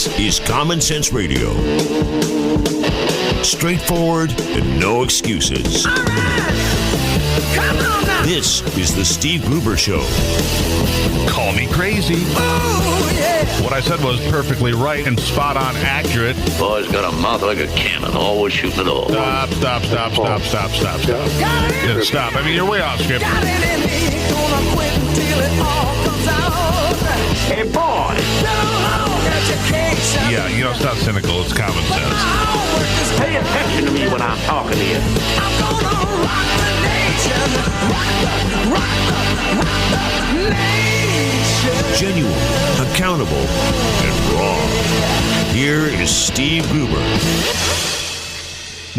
This is Common Sense Radio. Straightforward and no excuses. All right. Come on now. This is the Steve Gruber Show. Call me crazy. Oh, yeah. What I said was perfectly right and spot on accurate. Boy's got a mouth like a cannon, always shooting it all. Stop. Yeah, stop. I mean, you're way off script. Got it in me. Gonna quit until it all comes out. Hey, boy! Long education. Yeah, you know, it's not cynical. It's common sense. Pay attention to me when I'm talking to you. I'm gonna rock the nation. Rock the nation. Genuine, accountable, and raw. Here is Steve Gruber.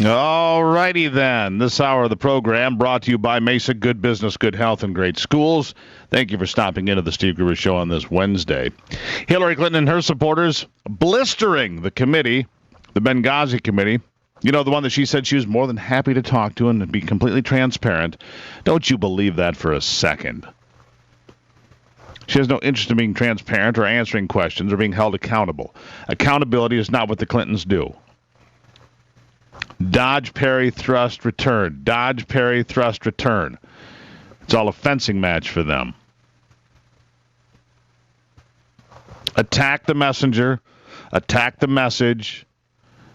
All righty then. This hour of the program brought to you by Mesa. Good business, good health, and great schools. Thank you for stopping into the Steve Gruber Show on this Wednesday. Hillary Clinton and her supporters blistering the committee, the Benghazi committee. You know, the one that she said she was more than happy to talk to and be completely transparent. Don't you believe that for a second. She has no interest in being transparent or answering questions or being held accountable. Accountability is not what the Clintons do. Dodge, parry, thrust, return. Dodge, parry, thrust, return. It's all a fencing match for them. Attack the messenger. Attack the message.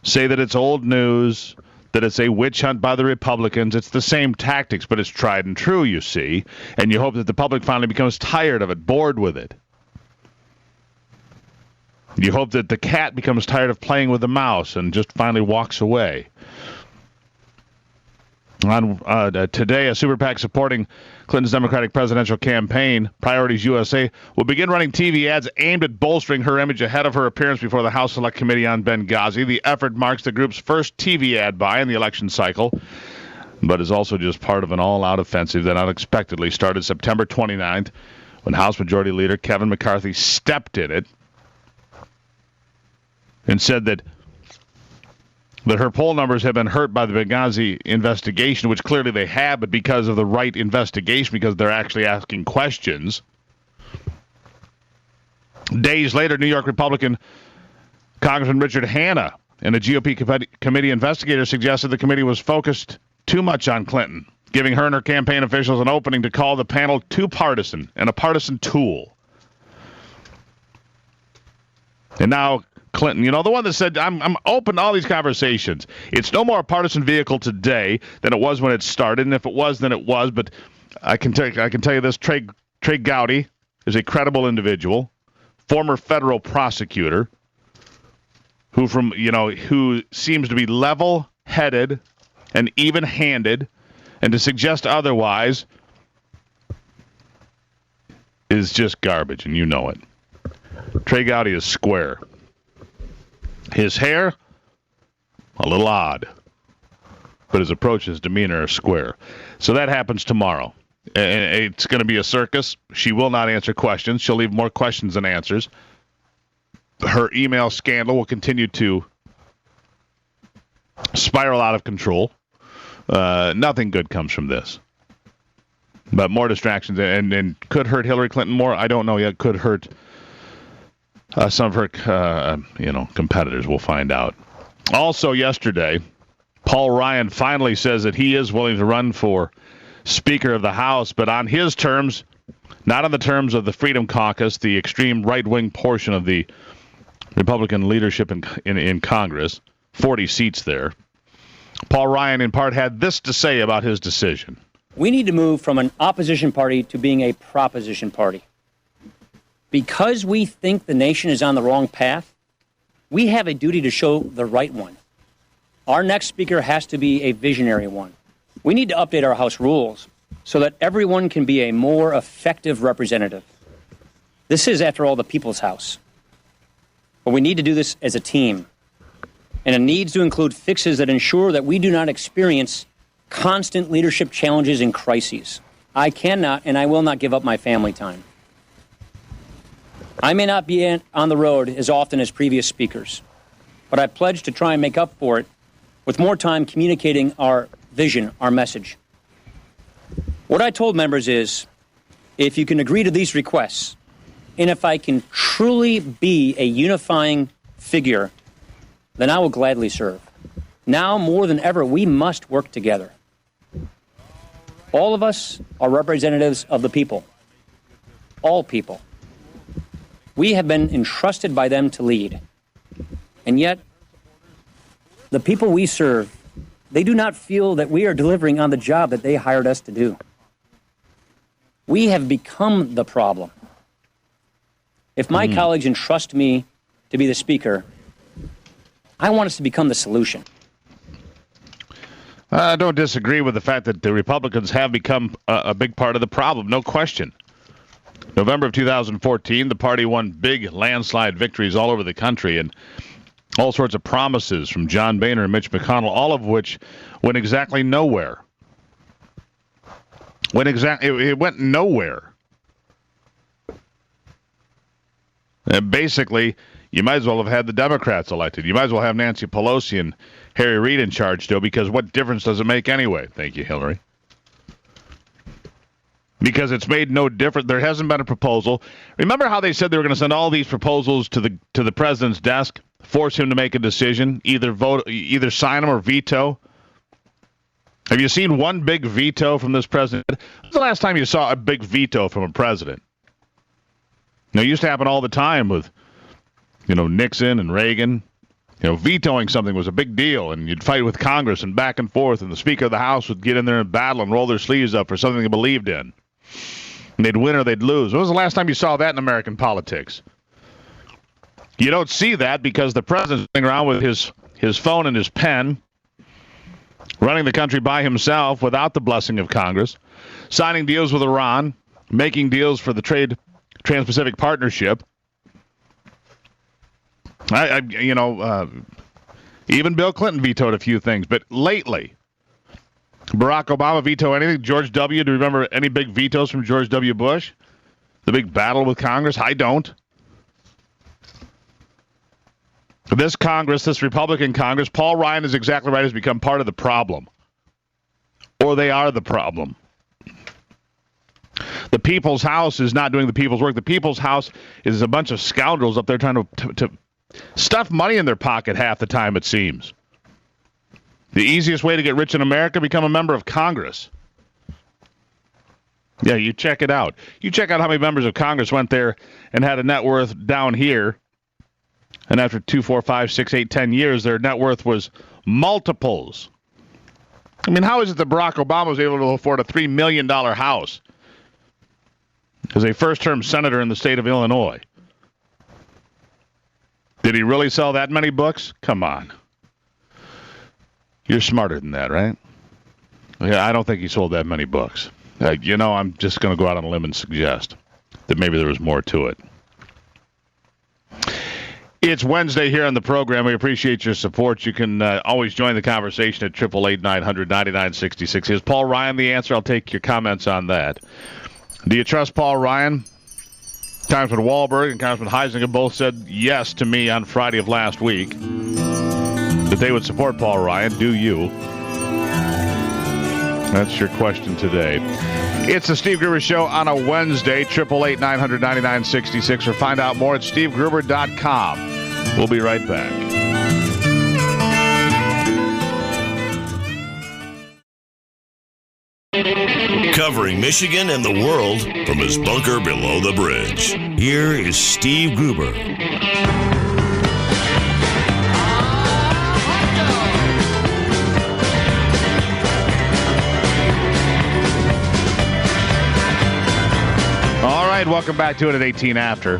Say that it's old news, that it's a witch hunt by the Republicans. It's the same tactics, but it's tried and true, you see. And you hope that the public finally becomes tired of it, bored with it. You hope that the cat becomes tired of playing with the mouse and just finally walks away. On today, a super PAC supporting Clinton's Democratic presidential campaign, Priorities USA, will begin running TV ads aimed at bolstering her image ahead of her appearance before the House Select Committee on Benghazi. The effort marks the group's first TV ad buy in the election cycle, but is also just part of an all-out offensive that unexpectedly started September 29th when House Majority Leader Kevin McCarthy stepped in it and said that her poll numbers have been hurt by the Benghazi investigation, which clearly they have, but because of the right investigation, because they're actually asking questions. Days later, New York Republican Congressman Richard Hanna and a GOP committee investigator suggested the committee was focused too much on Clinton, giving her and her campaign officials an opening to call the panel too partisan and a partisan tool. And now Clinton, you know, the one that said, I'm open to all these conversations. It's no more a partisan vehicle today than it was when it started, and if it was, then it was. But I can tell you this, Trey Gowdy is a credible individual, former federal prosecutor, who seems to be level-headed and even-handed, and to suggest otherwise is just garbage, and you know it. Trey Gowdy is square. His hair, a little odd, but his approach, his demeanor are square. So that happens tomorrow. And it's going to be a circus. She will not answer questions. She'll leave more questions than answers. Her email scandal will continue to spiral out of control. Nothing good comes from this. But more distractions and could hurt Hillary Clinton more. I don't know yet. Could hurt some of her, competitors. We'll find out. Also yesterday, Paul Ryan finally says that he is willing to run for Speaker of the House, but on his terms, not on the terms of the Freedom Caucus, the extreme right-wing portion of the Republican leadership in Congress, 40 seats there. Paul Ryan, in part, had this to say about his decision. We need to move from an opposition party to being a proposition party. Because we think the nation is on the wrong path, we have a duty to show the right one. Our next speaker has to be a visionary one. We need to update our House rules so that everyone can be a more effective representative. This is, after all, the people's house. But we need to do this as a team. And it needs to include fixes that ensure that we do not experience constant leadership challenges and crises. I cannot and I will not give up my family time. I may not be on the road as often as previous speakers, but I pledge to try and make up for it with more time communicating our vision, our message. What I told members is, if you can agree to these requests, and if I can truly be a unifying figure, then I will gladly serve. Now more than ever, we must work together. All of us are representatives of the people. All people. We have been entrusted by them to lead. And yet, the people we serve, they do not feel that we are delivering on the job that they hired us to do. We have become the problem. If my colleagues entrust me to be the speaker, I want us to become the solution. I don't disagree with the fact that the Republicans have become a big part of the problem, no question. November of 2014, the party won big landslide victories all over the country and all sorts of promises from John Boehner and Mitch McConnell, all of which went exactly nowhere. It went nowhere. And basically, you might as well have had the Democrats elected. You might as well have Nancy Pelosi and Harry Reid in charge still, because what difference does it make anyway? Thank you, Hillary. Because it's made no difference. There hasn't been a proposal. Remember how they said they were going to send all these proposals to the president's desk, force him to make a decision, either sign them or veto? Have you seen one big veto from this president? When's the last time you saw a big veto from a president? It used to happen all the time with, Nixon and Reagan. Vetoing something was a big deal, and you'd fight with Congress and back and forth, and the Speaker of the House would get in there and battle and roll their sleeves up for something they believed in. And they'd win or they'd lose. When was the last time you saw that in American politics? You don't see that because the president's sitting around with his phone and his pen, running the country by himself without the blessing of Congress, signing deals with Iran, making deals for the Trans-Pacific Partnership. Even Bill Clinton vetoed a few things, but lately, Barack Obama vetoed anything. George W., do you remember any big vetoes from George W. Bush? The big battle with Congress? I don't. This Congress, this Republican Congress, Paul Ryan is exactly right, has become part of the problem. Or they are the problem. The People's House is not doing the people's work. The People's House is a bunch of scoundrels up there trying to stuff money in their pocket half the time, it seems. The easiest way to get rich in America, become a member of Congress. Yeah, you check it out. You check out how many members of Congress went there and had a net worth down here. And after 2, 4, 5, 6, 8, 10 years, their net worth was multiples. I mean, how is it that Barack Obama was able to afford a $3 million house as a first-term senator in the state of Illinois? Did he really sell that many books? Come on. You're smarter than that, right? Yeah, I don't think he sold that many books. I'm just going to go out on a limb and suggest that maybe there was more to it. It's Wednesday here on the program. We appreciate your support. You can always join the conversation at 888-900-9966. Is Paul Ryan the answer? I'll take your comments on that. Do you trust Paul Ryan? Congressman Wahlberg and Congressman Heisinger both said yes to me on Friday of last week that they would support Paul Ryan. Do you? That's your question today. It's the Steve Gruber Show on a Wednesday, 888-900-9966, or find out more at stevegruber.com. We'll be right back. Covering Michigan and the world from his bunker below the bridge. Here is Steve Gruber. All right, welcome back to it at 18 after.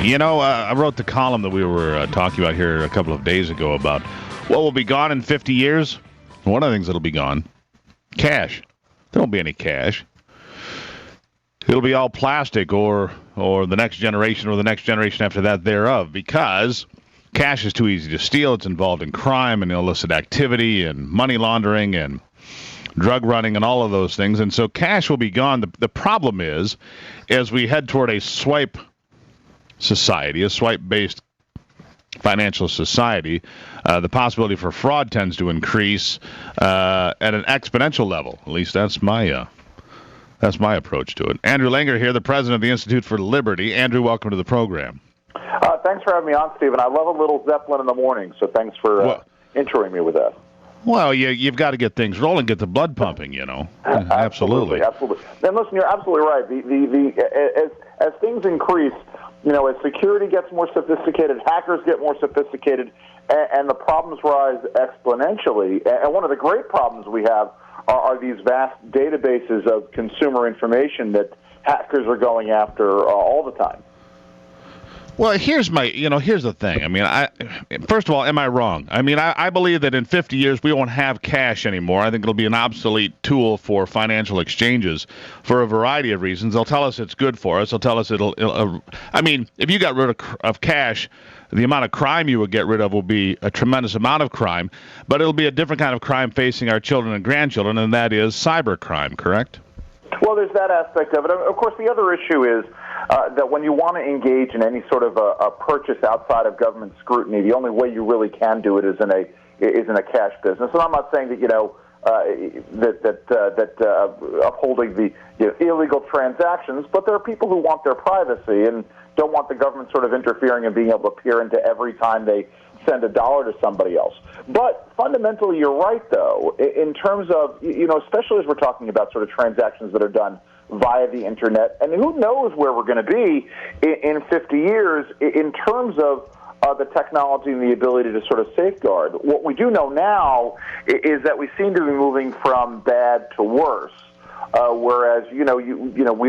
I wrote the column that we were talking about here a couple of days ago about what will be gone in 50 years. One of the things that'll be gone, cash. There won't be any cash. It'll be all plastic or the next generation or the next generation after that thereof, because cash is too easy to steal. It's involved in crime and illicit activity and money laundering and drug running and all of those things. And so cash will be gone. The problem is, as we head toward a swipe society, a swipe-based financial society, the possibility for fraud tends to increase at an exponential level. At least that's my approach to it. Andrew Langer here, the president of the Institute for Liberty. Andrew, welcome to the program. thanks for having me on, Stephen. I love a little Zeppelin in the morning, so thanks for introing me with that. Well, you've got to get things rolling, get the blood pumping, Absolutely. Absolutely. And listen, you're absolutely right. As things increase, as security gets more sophisticated, hackers get more sophisticated, and the problems rise exponentially. And one of the great problems we have are these vast databases of consumer information that hackers are going after all the time. Well, here's the thing. I mean, first of all, am I wrong? I mean, I believe that in 50 years we won't have cash anymore. I think it'll be an obsolete tool for financial exchanges for a variety of reasons. They'll tell us it's good for us. They'll tell us I mean, if you got rid of cash, the amount of crime you would get rid of will be a tremendous amount of crime, but it'll be a different kind of crime facing our children and grandchildren, and that is cybercrime, correct? Well, there's that aspect of it. Of course, the other issue is that when you want to engage in any sort of a purchase outside of government scrutiny, the only way you really can do it is in a cash business. And I'm not saying that upholding the illegal transactions, but there are people who want their privacy and don't want the government sort of interfering and being able to peer into every time they send $1 to somebody else. But fundamentally, you're right, though, in terms of, especially as we're talking about sort of transactions that are done via the Internet, and who knows where we're going to be in 50 years in terms of the technology and the ability to sort of safeguard. What we do know now is that we seem to be moving from bad to worse. Whereas, we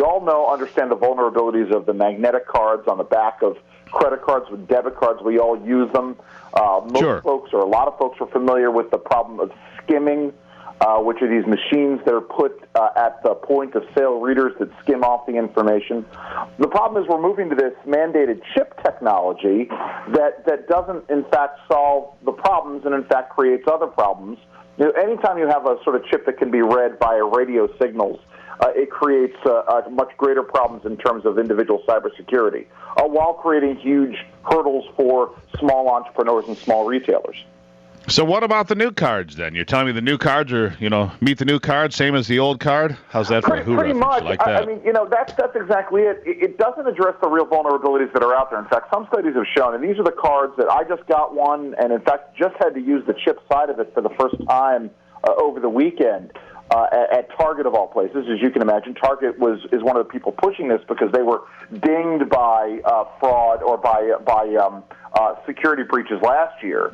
all understand the vulnerabilities of the magnetic cards on the back of credit cards with debit cards. We all use them. Most folks, or a lot of folks, are familiar with the problem of skimming, which are these machines that are put at the point of sale readers that skim off the information. The problem is we're moving to this mandated chip technology that doesn't, in fact, solve the problems and, in fact, creates other problems. Anytime you have a sort of chip that can be read via radio signals, it creates much greater problems in terms of individual cybersecurity, while creating huge hurdles for small entrepreneurs and small retailers. So what about the new cards, then? You're telling me the new cards are, meet the new card, same as the old card? How's that for a Who pretty reference? much. Like that? I mean, that's exactly it. It doesn't address the real vulnerabilities that are out there. In fact, some studies have shown, and these are the cards that I just got one, and in fact just had to use the chip side of it for the first time over the weekend at Target, of all places. As you can imagine, Target is one of the people pushing this because they were dinged by fraud or by security breaches last year.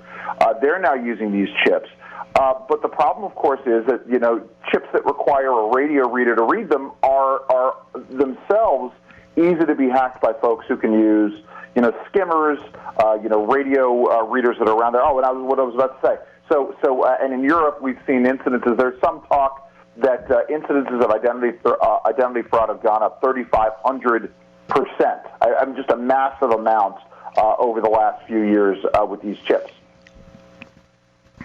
They're now using these chips. But the problem, of course, is that, chips that require a radio reader to read them are themselves easy to be hacked by folks who can use, skimmers, radio readers that are around there. Oh, and what I was about to say. So, and in Europe, we've seen incidences. There's some talk that incidences of identity fraud have gone up 3,500%. I mean, just a massive amount over the last few years with these chips.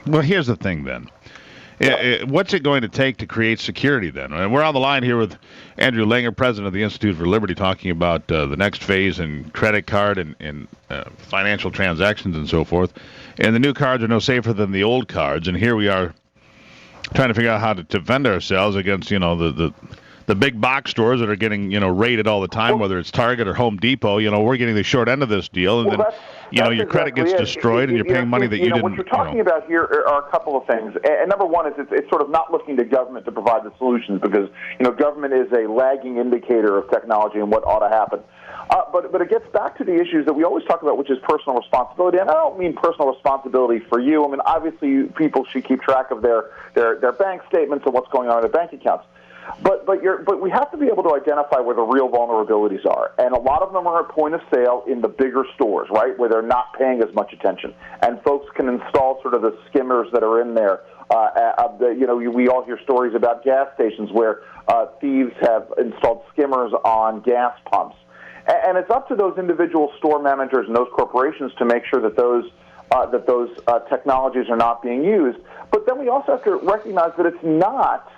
Well, here's the thing, then. What's it going to take to create security, then? And we're on the line here with Andrew Langer, president of the Institute for Liberty, talking about the next phase in credit card and financial transactions and so forth. And the new cards are no safer than the old cards. And here we are trying to figure out how to defend ourselves against, the big box stores that are getting, raided all the time, whether it's Target or Home Depot. We're getting the short end of this deal, and then, your credit gets destroyed, and you're paying money that you didn't. What you're talking about here are a couple of things. And number one is it's sort of not looking to government to provide the solutions because, government is a lagging indicator of technology and what ought to happen. But it gets back to the issues that we always talk about, which is personal responsibility. And I don't mean personal responsibility for you. I mean, obviously, people should keep track of their bank statements and what's going on in their bank accounts. But we have to be able to identify where the real vulnerabilities are. And a lot of them are at point of sale in the bigger stores, right, where they're not paying as much attention. And folks can install sort of the skimmers that are in there. We all hear stories about gas stations where thieves have installed skimmers on gas pumps. And it's up to those individual store managers and those corporations to make sure that those technologies are not being used. But then we also have to recognize that it's not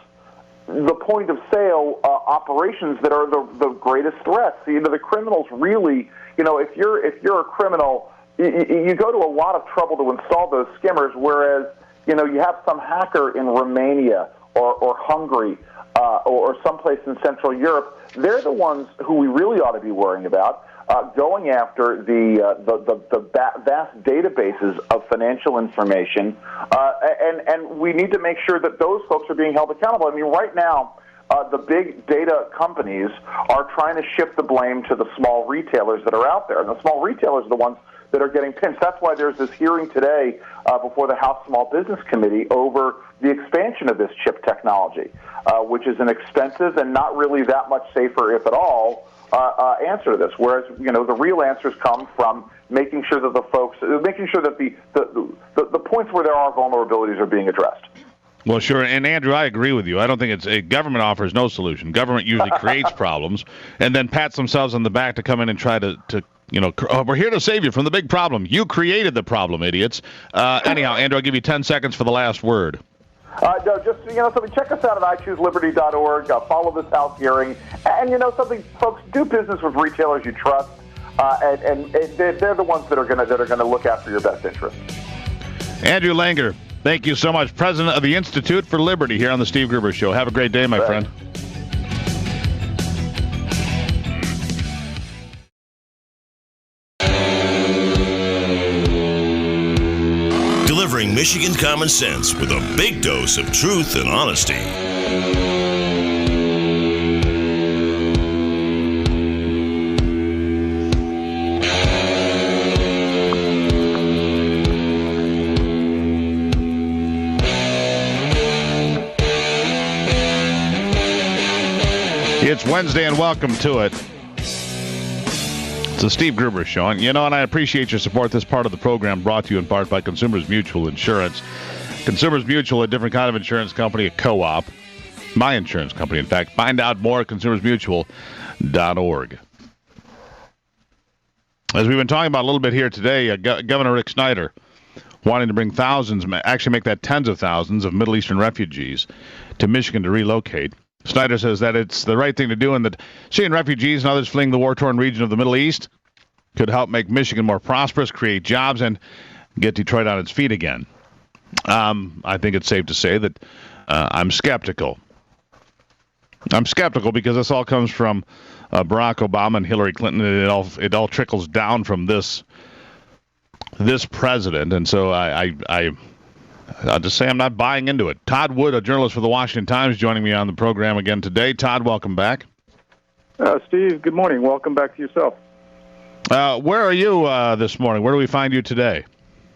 the point of sale operations that are the greatest threats. The criminals really, if you're a criminal, you go to a lot of trouble to install those skimmers, whereas, you have some hacker in Romania or Hungary or someplace in Central Europe, they're the ones who we really ought to be worrying about. Going after the vast databases of financial information, and we need to make sure that those folks are being held accountable. I mean, right now, the big data companies are trying to shift the blame to the small retailers that are out there, and the small retailers are the ones that are getting pinched. That's why there's this hearing today before the House Small Business Committee over the expansion of this chip technology, which is an expensive and not really that much safer, if at all, answer to this. Whereas, the real answers come from making sure that the points where there are vulnerabilities are being addressed. Well, sure. And Andrew, I agree with you. I don't think government offers no solution. Government usually creates problems and then pats themselves on the back to come in and try to we're here to save you from the big problem. You created the problem, idiots. Anyhow, Andrew, I'll give you 10 seconds for the last word. No, just, something, check us out at iChooseLiberty.org. Follow this House hearing. And, something, folks, do business with retailers you trust. And they're the ones that are going to look after your best interests. Andrew Langer, thank you so much. President of the Institute for Liberty here on the Steve Gruber Show. Have a great day, my friend. Delivering Michigan common sense with a big dose of truth and honesty. It's Wednesday, and welcome to it. It's the Steve Gruber Show. And, and I appreciate your support. This part of the program brought to you in part by Consumers Mutual Insurance. Consumers Mutual, a different kind of insurance company, a co-op. My insurance company, in fact. Find out more at consumersmutual.org. As we've been talking about a little bit here today, Governor Rick Snyder wanting to bring thousands, actually make that tens of thousands of Middle Eastern refugees to Michigan to relocate. Snyder says that it's the right thing to do and that Syrian refugees and others fleeing the war-torn region of the Middle East could help make Michigan more prosperous, create jobs, and get Detroit on its feet again. I think it's safe to say that I'm skeptical. I'm skeptical because this all comes from Barack Obama and Hillary Clinton, and it all trickles down from this president, and so I'll just say I'm not buying into it. Todd Wood, a journalist for the Washington Times, joining me on the program again today. Todd, welcome back. Steve, good morning. Welcome back to yourself. Where are you this morning? Where do we find you today?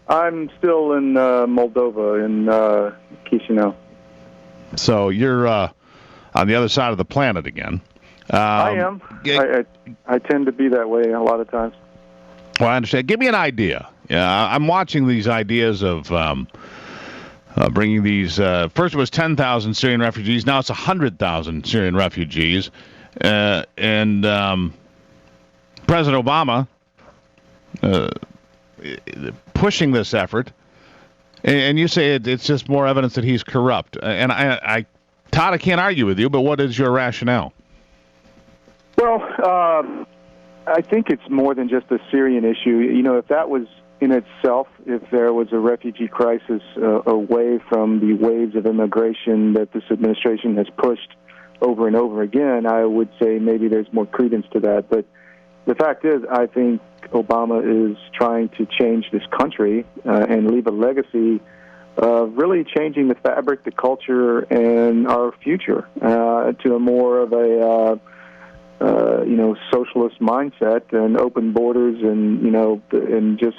I'm still in Moldova, in Chisinau. So you're on the other side of the planet again. I am. I tend to be that way a lot of times. Well, I understand. Give me an idea. I'm watching these ideas of bringing these. First it was 10,000 Syrian refugees. Now it's 100,000 Syrian refugees. And President Obama pushing this effort. And you say it's just more evidence that he's corrupt. And Todd, I can't argue with you, but what is your rationale? Well, I think it's more than just a Syrian issue. If that was in itself, if there was a refugee crisis away from the waves of immigration that this administration has pushed over and over again, I would say maybe there's more credence to that. But the fact is, I think Obama is trying to change this country and leave a legacy of really changing the fabric, the culture, and our future to a more of a socialist mindset and open borders and just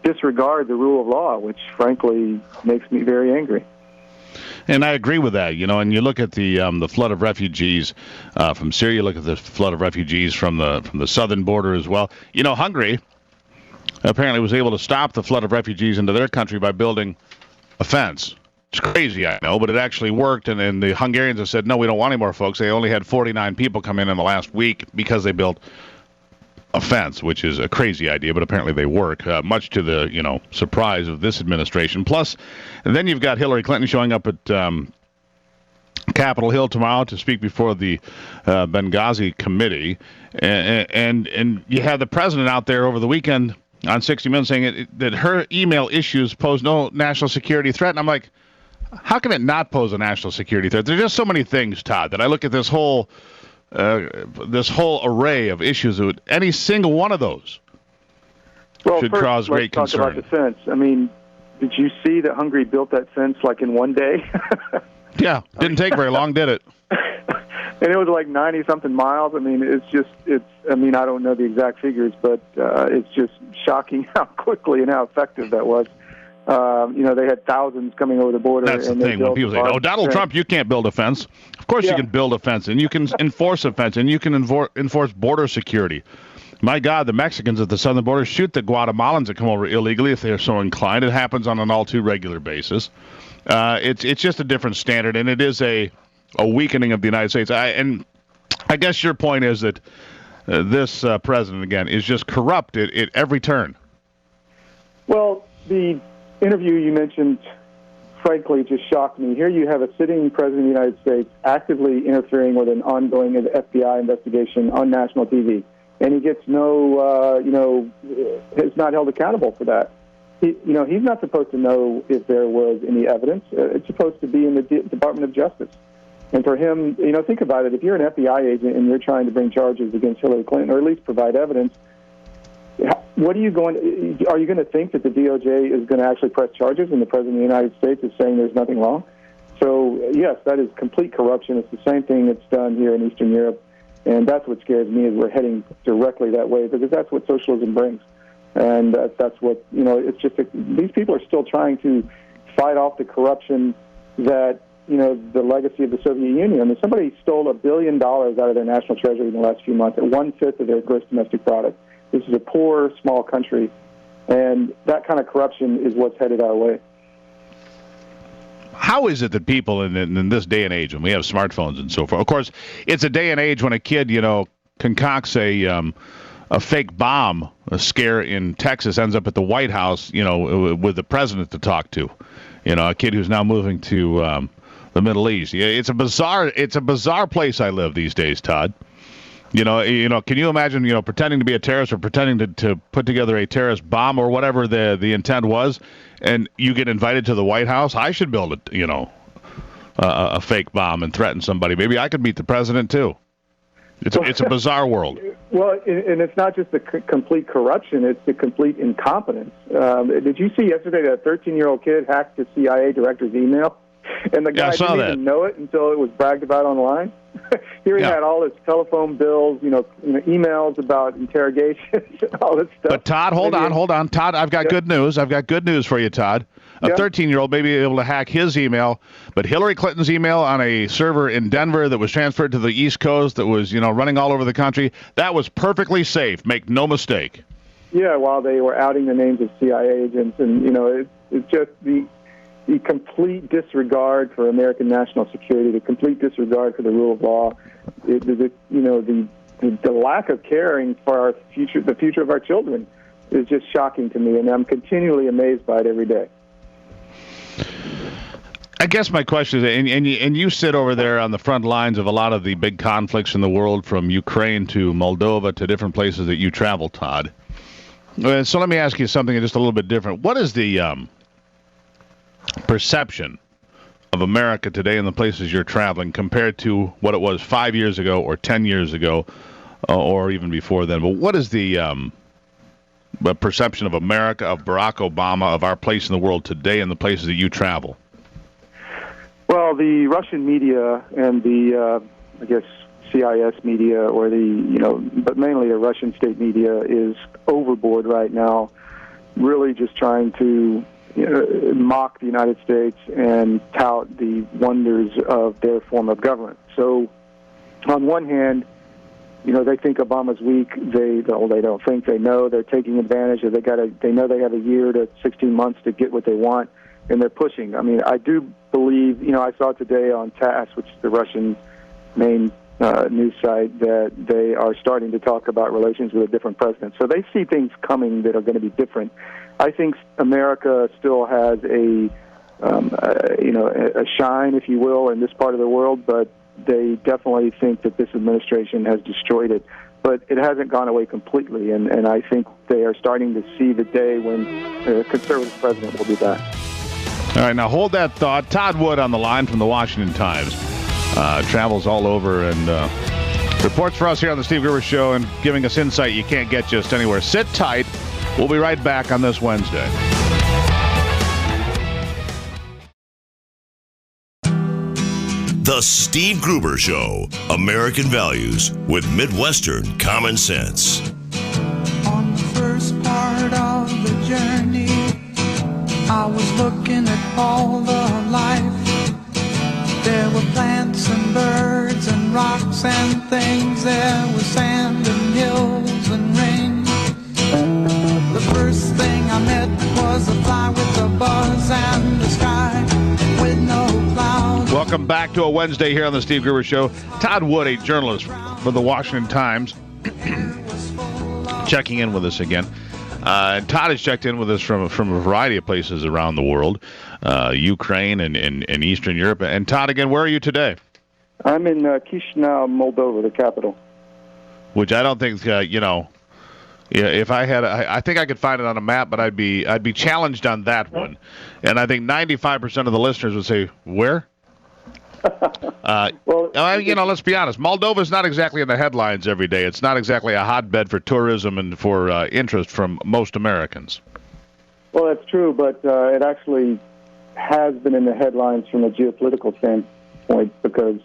disregard the rule of law, which frankly makes me very angry. And I agree with that, and you look at the flood of refugees from Syria, look at the flood of refugees from the southern border as well. Hungary apparently was able to stop the flood of refugees into their country by building a fence. It's crazy, I know, but it actually worked, and the Hungarians have said, no, we don't want any more folks. They only had 49 people come in the last week because they built a fence, which is a crazy idea, but apparently they work, much to the surprise of this administration. Plus, and then you've got Hillary Clinton showing up at Capitol Hill tomorrow to speak before the Benghazi committee, and you have the president out there over the weekend on 60 Minutes saying that her email issues pose no national security threat, and I'm like, How can it not pose a national security threat? There's just so many things, Todd, that I look at this whole array of issues. Any single one of those should first, cause great let's concern. Talk about the fence. I mean, did you see that Hungary built that fence like in one day? Yeah, didn't take very long, did it? And it was like 90-something miles. I mean, I don't know the exact figures, but it's just shocking how quickly and how effective that was. They had thousands coming over the border. That's the thing. When people say, "Oh, Donald Trump, you can't build a fence." Of course, you can build a fence, and you can enforce a fence, and you can enforce border security. My God, the Mexicans at the southern border shoot the Guatemalans that come over illegally if they're so inclined. It happens on an all too regular basis. It's just a different standard, and it is a weakening of the United States. I guess your point is that this president, again, is just corrupt at every turn. Well, the interview you mentioned, frankly, just shocked me. Here you have a sitting president of the United States actively interfering with an ongoing FBI investigation on national TV, and he gets is not held accountable for that. He's not supposed to know if there was any evidence. It's supposed to be in the Department of Justice. And for him, think about it. If you're an FBI agent and you're trying to bring charges against Hillary Clinton, or at least provide evidence, are you going to think that the DOJ is going to actually press charges and the President of the United States is saying there's nothing wrong? So, yes, that is complete corruption. It's the same thing that's done here in Eastern Europe. And that's what scares me, is we're heading directly that way, because that's what socialism brings. And that's what, it's just these people are still trying to fight off the corruption that, the legacy of the Soviet Union. I mean, somebody stole $1 billion out of their national treasury in the last few months, at 1/5 of their gross domestic product. This is a poor, small country, and that kind of corruption is what's headed our way. How is it that people in this day and age, when we have smartphones and so forth, of course, it's a day and age when a kid, concocts a fake bomb scare in Texas, ends up at the White House, with the president to talk to, a kid who's now moving to the Middle East. It's a bizarre place I live these days, Todd. Can you imagine, pretending to be a terrorist or pretending to put together a terrorist bomb or whatever the intent was, and you get invited to the White House? I should build a fake bomb and threaten somebody. Maybe I could meet the president too. It's a bizarre world. Well, and it's not just the complete corruption; it's the complete incompetence. Did you see yesterday that 13-year-old kid hacked the CIA director's email? And the guy didn't even know it until it was bragged about online. Here he had all his telephone bills, emails about interrogations, all this stuff. But Todd, hold on. Todd, I've got good news. I've got good news for you, Todd. A 13-year-old may be able to hack his email, but Hillary Clinton's email on a server in Denver that was transferred to the East Coast that was, running all over the country, that was perfectly safe. Make no mistake. Yeah, while they were outing the names of CIA agents, and, it's just the complete disregard for American national security, the complete disregard for the rule of law, the lack of caring for our future, the future of our children, is just shocking to me, and I'm continually amazed by it every day. I guess my question is, and you sit over there on the front lines of a lot of the big conflicts in the world, from Ukraine to Moldova to different places that you travel, Todd. So let me ask you something just a little bit different. What is the perception of America today in the places you're traveling compared to what it was 5 years ago or 10 years ago or even before then? But what is the perception of America, of Barack Obama, of our place in the world today in the places that you travel? Well, the Russian media and the, I guess, CIS media, or but mainly the Russian state media, is overboard right now, really just trying to mock the United States and tout the wonders of their form of government. So, on one hand, they think Obama's weak. They don't think. They know they're taking advantage of. They know they have a year to 16 months to get what they want, and they're pushing. I mean, I do believe. I saw today on TASS, which is the Russian main news site, that they are starting to talk about relations with a different president. So they see things coming that are going to be different. I think America still has a shine, if you will, in this part of the world, but they definitely think that this administration has destroyed it. But it hasn't gone away completely, and I think they are starting to see the day when a conservative president will be back. All right, now hold that thought. Todd Wood on the line from the Washington Times. Travels all over and reports for us here on the Steve Gruber Show and giving us insight you can't get just anywhere. Sit tight. We'll be right back on this Wednesday. The Steve Gruber Show, American Values with Midwestern Common Sense. On the first part of the journey, I was looking at all the life. There were plants and birds and rocks and things. There was sand and hills and rain. The first thing I met was a fly with a buzz and the sky with no clouds. Welcome back to a Wednesday here on the Steve Gruber Show. Todd Wood, a journalist for the Washington Times, checking in with us again. Todd has checked in with us from a variety of places around the world, Ukraine and Eastern Europe. And Todd, again, where are you today? I'm in Chisinau, Moldova, the capital. Which I don't think, if I had, I think I could find it on a map, but I'd be challenged on that one. And I think 95% of the listeners would say, where? Well, let's be honest. Moldova's not exactly in the headlines every day. It's not exactly a hotbed for tourism and for interest from most Americans. Well, that's true, but it actually has been in the headlines from a geopolitical standpoint because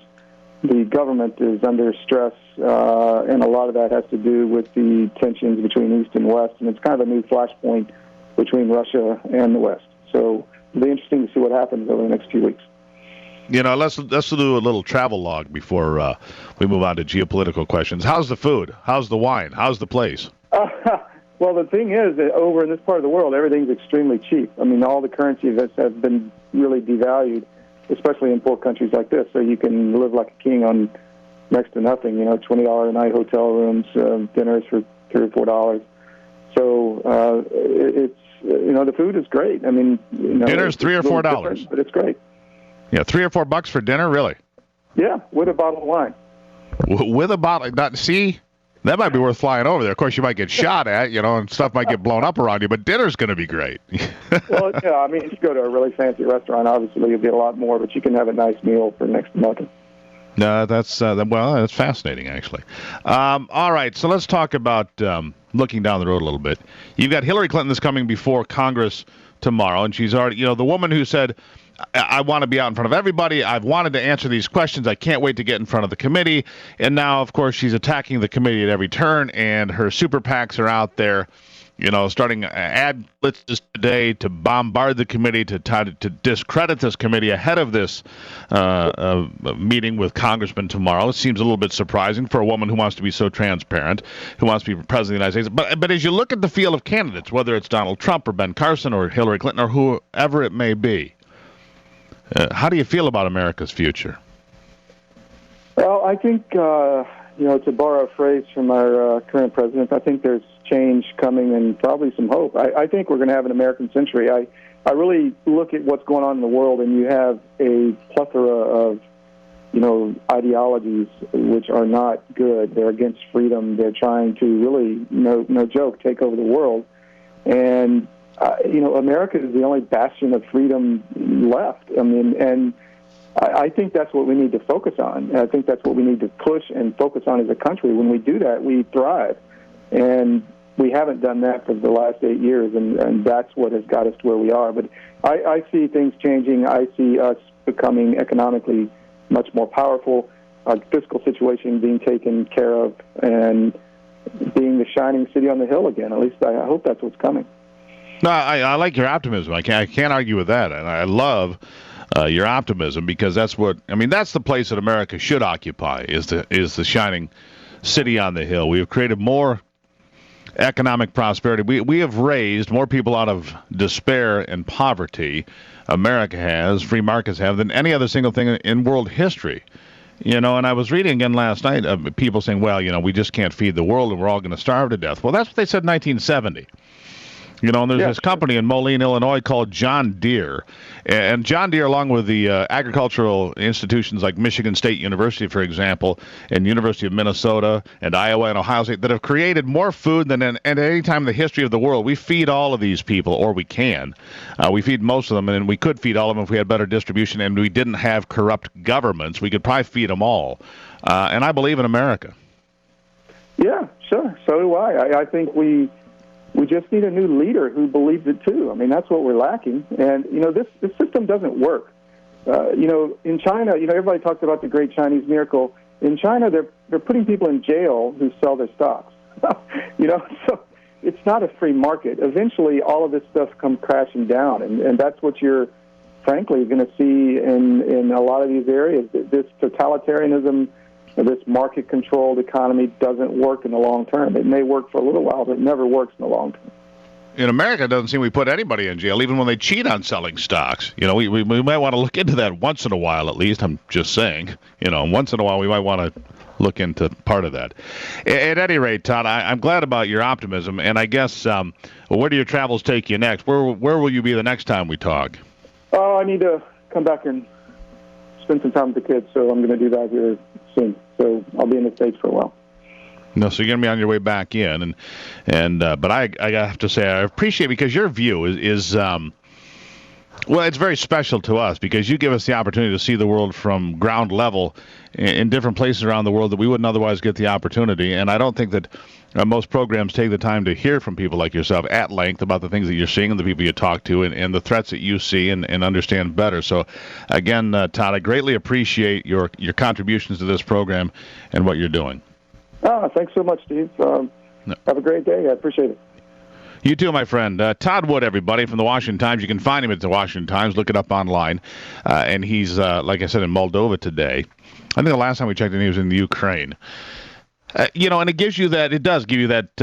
the government is under stress, and a lot of that has to do with the tensions between East and West, and it's kind of a new flashpoint between Russia and the West. So it'll be interesting to see what happens over the next few weeks. Let's do a little travel log before we move on to geopolitical questions. How's the food? How's the wine? How's the place? Well, the thing is that over in this part of the world, everything's extremely cheap. I mean, all the currencies have been really devalued, especially in poor countries like this. So you can live like a king on next to nothing. $20 a night hotel rooms, dinners for $3 or $4. So it's the food is great. I mean, dinner's $3 or $4, but it's great. Yeah, $3 or $4 for dinner, really? Yeah, with a bottle of wine. With a bottle, that might be worth flying over there. Of course, you might get shot at, and stuff might get blown up around you, but dinner's going to be great. Well, yeah, I mean, if you go to a really fancy restaurant, obviously you'll get a lot more, but you can have a nice meal for next to nothing. No, that's fascinating, actually. All right, so let's talk about looking down the road a little bit. You've got Hillary Clinton that's coming before Congress tomorrow, and she's already, the woman who said, I want to be out in front of everybody. I've wanted to answer these questions. I can't wait to get in front of the committee. And now, of course, she's attacking the committee at every turn, and her super PACs are out there, starting ad blitzes today to bombard the committee, to try to discredit this committee ahead of this meeting with Congressmen tomorrow. It seems a little bit surprising for a woman who wants to be so transparent, who wants to be president of the United States. But as you look at the field of candidates, whether it's Donald Trump or Ben Carson or Hillary Clinton or whoever it may be, how do you feel about America's future? Well, I think, to borrow a phrase from our current president, I think there's change coming and probably some hope. I think we're going to have an American century. I really look at what's going on in the world, and you have a plethora of, ideologies which are not good. They're against freedom. They're trying to really, no joke, take over the world. And America is the only bastion of freedom left. I mean, and I think that's what we need to focus on. I think that's what we need to push and focus on as a country. When we do that, we thrive. And we haven't done that for the last 8 years, and that's what has got us to where we are. But I see things changing. I see us becoming economically much more powerful, our fiscal situation being taken care of, and being the shining city on the hill again. At least I hope that's what's coming. No, I like your optimism. I can't argue with that, and I love your optimism because that's the place that America should occupy is the shining city on the hill. We have created more economic prosperity. We have raised more people out of despair and poverty. America has, free markets have, than any other single thing in world history. And I was reading again last night of people saying, well, we just can't feed the world and we're all going to starve to death. Well, that's what they said in 1970. You know, and there's this company in Moline, Illinois called John Deere. And John Deere, along with the agricultural institutions like Michigan State University, for example, and University of Minnesota and Iowa and Ohio State, that have created more food than at any time in the history of the world. We feed all of these people, or we can. We feed most of them, and we could feed all of them if we had better distribution and we didn't have corrupt governments. We could probably feed them all. And I believe in America. Yeah, sure. So do I. I think we just need a new leader who believes it too. I mean, that's what we're lacking. And, you know, this system doesn't work. You know, in China, you know, everybody talks about the great Chinese miracle. In China, they're putting people in jail who sell their stocks. You know, so it's not a free market. Eventually, all of this stuff comes crashing down, and that's what you're, frankly, going to see in a lot of these areas. This totalitarianism, this market-controlled economy doesn't work in the long term. It may work for a little while, but it never works in the long term. In America, it doesn't seem we put anybody in jail, even when they cheat on selling stocks. You know, we might want to look into that once in a while, at least. I'm just saying. You know, once in a while, we might want to look into part of that. At any rate, Todd, I'm glad about your optimism, and I guess, where do your travels take you next? Where will you be the next time we talk? Oh, I need to come back and spend some time with the kids, so I'm going to do that here soon. So I'll be in the States for a while. No, so you're going to be on your way back in, but I have to say I appreciate, because your view is well, it's very special to us, because you give us the opportunity to see the world from ground level in different places around the world that we wouldn't otherwise get the opportunity. And I don't think that most programs take the time to hear from people like yourself at length about the things that you're seeing and the people you talk to and the threats that you see and understand better. So, again, Todd, I greatly appreciate your contributions to this program and what you're doing. Thanks so much, Steve. Have a great day. I appreciate it. You too, my friend. Todd Wood, everybody, from the Washington Times. You can find him at the Washington Times. Look it up online. And he's, like I said, in Moldova today. I think the last time we checked in, he was in the Ukraine. You know, and it gives you that. It does give you that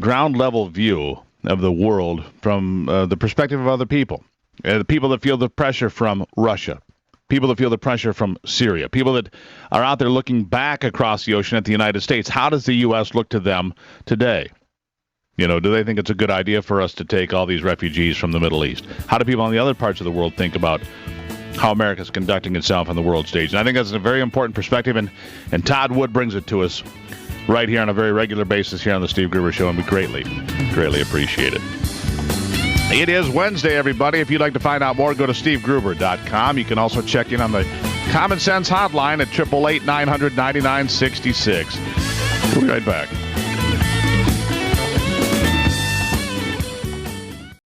ground level view of the world from the perspective of other people, the people that feel the pressure from Russia, people that feel the pressure from Syria, people that are out there looking back across the ocean at the United States. How does the U.S. look to them today? You know, do they think it's a good idea for us to take all these refugees from the Middle East? How do people in the other parts of the world think about how America is conducting itself on the world stage? And I think that's a very important perspective, and Todd Wood brings it to us right here on a very regular basis here on the Steve Gruber Show, and we greatly, greatly appreciate it. It is Wednesday, everybody. If you'd like to find out more, go to stevegruber.com. You can also check in on the Common Sense hotline at 888-900-9966. We'll be right back.